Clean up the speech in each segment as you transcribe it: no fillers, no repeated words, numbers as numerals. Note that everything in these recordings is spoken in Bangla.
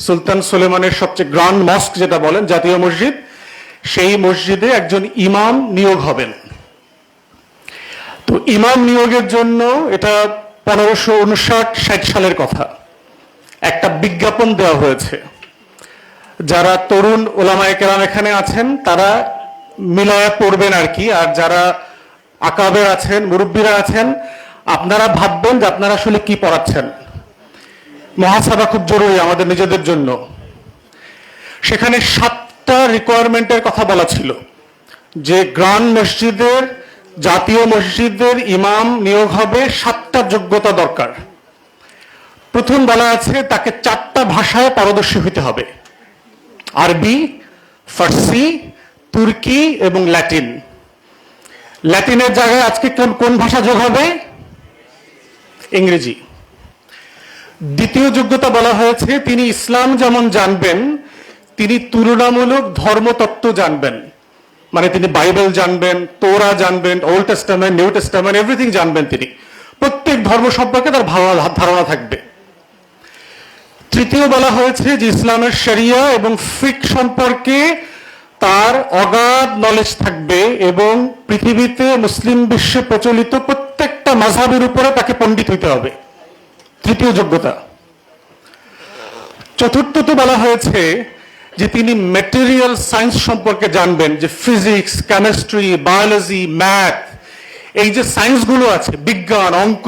সুলতান সুলেমানের সবচেয়ে গ্র্যান্ড মস্ক যেটা বলেন, জাতীয় মসজিদ, সেই মসজিদে একজন ইমাম নিয়োগ হবেন। তো ইমাম নিয়োগের জন্য এটা 1559-60 সালের কথা, একটা বিজ্ঞাপন দেওয়া হয়েছে। যারা তরুণ ওলামায়ে কেরাম এখানে আছেন তারা মিলায়া পড়বেন আর কি, আর যারা আকাবের আছেন, মুরব্বীরা আছেন, আপনারা ভাববেন যে আপনারা আসলে কি পড়াচ্ছেন। মুহাসাবা খুব জরুরি আমাদের নিজেদের জন্য। সেখানে 7টা রিকোয়ারমেন্টের কথা বলা ছিল যে গ্র্যান্ড মসজিদের, জাতীয় মসজিদের ইমাম নিয়োগ হবে, 7টা যোগ্যতা দরকার। প্রথম বলা আছে তাকে 4টা ভাষায় পারদর্শী হতে হবে, আরবি, ফার্সি, তুর্কি এবং ল্যাটিন। ল্যাটিনের জায়গায় আজকে কোন ভাষা যোগ হবে? ইংরেজি। দ্বিতীয় যোগ্যতা বলা হয়েছে তিনি ইসলাম যেমন জানবেন, তিনি তুলনামূলক ধর্মতত্ত্ব জানবেন, মানে তিনি বাইবেল জানবেন, তোরা জানবেন, old testament, new testament, everything জানবেন। তিনি প্রত্যেক ধর্ম সম্পর্কে তার ভালো ধারণা থাকবে। তৃতীয় বলা হয়েছে যে ইসলামের শরিয়া এবং ফিক সম্পর্কে তার অগাধ নলেজ থাকবে এবং পৃথিবীতে মুসলিম বিশ্বে প্রচলিত প্রত্যেকটা মাযহাবের উপরে তাকে পণ্ডিত হইতে হবে, তৃতীয় যোগ্যতা। চতুর্থত বলা হয়েছে যে তিনি ম্যাটেরিয়াল সায়েন্স সম্পর্কে জানবেন, যে ফিজিক্স, কেমিস্ট্রি, বায়োলজি, ম্যাথ, এই যে সায়েন্সগুলো আছে, বিজ্ঞান, অঙ্ক,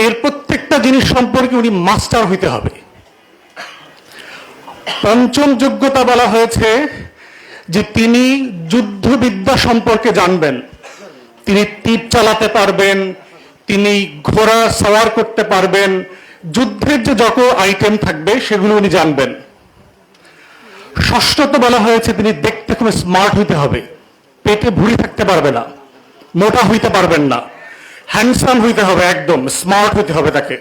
এর প্রত্যেকটা জিনিস সম্পর্কে উনি মাস্টার হইতে হবে। পঞ্চম যোগ্যতা বলা হয়েছে যে তিনি যুদ্ধবিদ্যা সম্পর্কে জানবেন, তিনি তীর চালাতে পারবেন, তিনি ঘোড়া সওয়ার করতে পারবেন, যুদ্ধের যে যত আইটেম থাকবে সেগুলো উনি জানবেন। ষষ্ঠত বলা হয়েছে তিনি দেখতে খুব স্মার্ট হইতে হবে, পেটে ভুঁড়ি থাকতে পারবে না, মোটা হইতে পারবেন না, হ্যান্ডসাম হইতে হবে, একদম স্মার্ট হইতে হবে তাকে।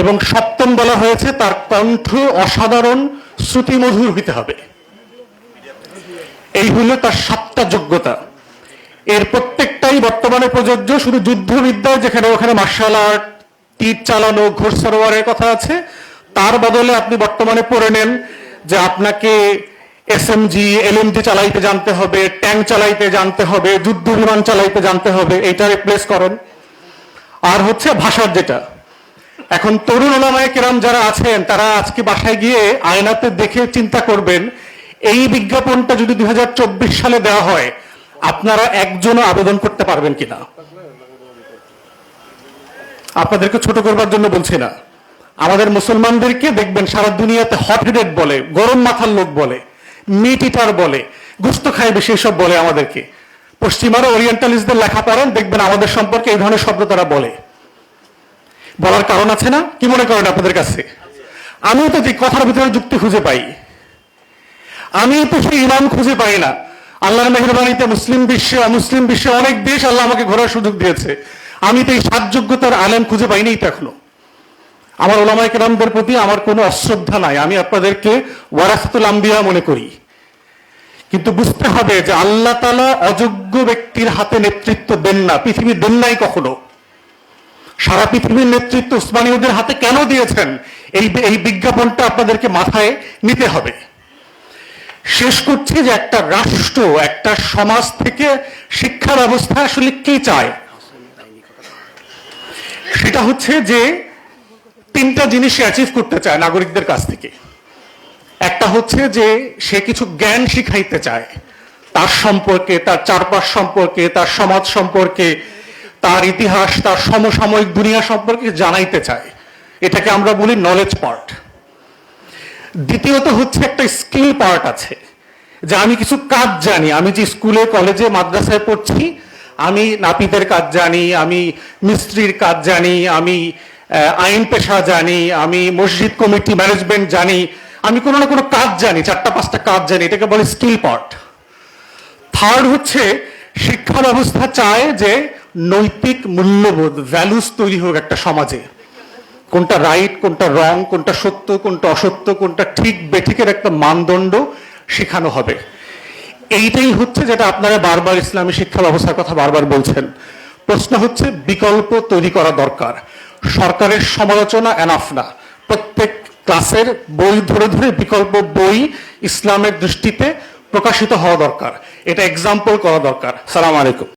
এবং সপ্তম বলা হয়েছে তার কণ্ঠ অসাধারণ শ্রুতিমধুর হইতে হবে। এই হলো তার 7টা যোগ্যতা। এর প্রত্যেকটাই বর্তমানে প্রযোজ্য। শুধু যুদ্ধবিদ্যায় যেখানে ওখানে মার্শাল আর্ট, তীর চালানো, ঘোড়সওয়ারের কথা আছে, তার বদলে আপনি বর্তমানে পড়ে নেন যে আপনাকে এসএমজি, এলএমজি চালাইতে জানতে হবে, ট্যাঙ্ক চালাইতে জানতে হবে, যুদ্ধ বিমান চালাইতে জানতে হবে, এইটা রিপ্লেস করেন। আর হচ্ছে ভাষার যেটা, এখন তরুণ ওলামায়ে কেরাম যারা আছেন তারা আজকে বাসায় গিয়ে আয়নাতে দেখে চিন্তা করবেন, এই বিজ্ঞাপনটা যদি 2024 সালে দেওয়া হয় আপনারা একজনও আবেদন করতে পারবেন কিনা। আপনাদেরকে ছোট করবার জন্য বলছি না, আমাদের মুসলমানদেরকে দেখবেন সারা দুনিয়াতে হট হেডেড বলে, গরম মাথার লোক বলে, মিট ইটার বলে, গোস্ত খায় বেশি, সব বলে আমাদেরকে। পশ্চিমারা ওরিয়েন্টালিস্টদের লেখা পড়েন, দেখবেন আমাদের সম্পর্কে এই ধরনের শব্দ তারা বলে। বলার কারণ আছে না? কি মনে করেন আপনাদের কাছে? আমিও তো কথার ভিতরে যুক্তি খুঁজে পাই, আমি তো সেই ইমাম খুঁজে পাই না। আল্লাহর মেহেরবানিতে মুসলিম বিশ্বে, অমুসলিম বিশ্বে অনেক দেশ আল্লাহ আমাকে ঘোরার সুযোগ দিয়েছে, আমি তো এই 7 যোগ্যতার আলেম খুঁজে পাইনি তো এখনো। আমার ওলামায়ে কেরামদের প্রতি আমার কোনো অশ্রদ্ধা নাই, আমি আপনাদেরকে ওয়ারাসাতুল আম্বিয়া মনে করি। কিন্তু বুঝতে হবে যে আল্লাহ তাআলা অযোগ্য ব্যক্তির হাতে নেতৃত্ব দেন না, পৃথিবী দেন নাই কখনো। সারা পৃথিবীর নেতৃত্ব উসমানীয়দের হাতে কেন দিয়েছেন, এই বিজ্ঞাপনটা আপনাদেরকে মাথায় নিতে হবে। শেষ করছি যে একটা রাষ্ট্র, একটা সমাজ থেকে শিক্ষা ব্যবস্থা আসলে কি চায়, সেটা হচ্ছে যে 3টা জিনিস অ্যাচিভ করতে চায় নাগরিকদের কাছ থেকে। একটা হচ্ছে যে সে কিছু জ্ঞান শিখাইতে চায়, তার সম্পর্কে, তার চারপাশ সম্পর্কে, তার সমাজ সম্পর্কে, তার ইতিহাস, তার সমসাময়িক দুনিয়া সম্পর্কে জানাইতে চায়, এটাকে আমরা বলি নলেজ পার্ট। দ্বিতীয়ত হচ্ছে একটা স্কিল পার্ট আছে, যে আমি কিছু কাজ জানি, আমি যে স্কুলে, কলেজে, মাদ্রাসায় পড়ছি, আমি নাপিতের কাজ জানি, আমি মিস্ত্রির কাজ জানি, আমি আইন পেশা জানি, আমি মসজিদ কমিটি ম্যানেজমেন্ট জানি, আমি কোনো না কোনো কাজ জানি, 4টা-5টা কাজ জানি, এটাকে বলে স্কিল পার্ট। থার্ড হচ্ছে শিক্ষা ব্যবস্থা চায় যে নৈতিক মূল্যবোধ, ভ্যালুস তৈরি হোক একটা সমাজে, কোনটা রাইট, কোনটা রং, কোনটা সত্য, কোনটা অসত্য, কোনটা ঠিক বেঠিকের একটা মানদণ্ড শেখানো হবে। এইটাই হচ্ছে যেটা আপনারা বারবার ইসলামী শিক্ষা ব্যবস্থার কথা বারবার বলছেন। প্রশ্ন হচ্ছে বিকল্প তৈরি করা দরকার। সরকারের সমালোচনা এনাফ না, প্রত্যেক ক্লাসের বই ধরে ধরে বিকল্প বই ইসলামের দৃষ্টিতে প্রকাশিত হওয়া দরকার, এটা এক্সাম্পল করা দরকার। সালাম আলাইকুম।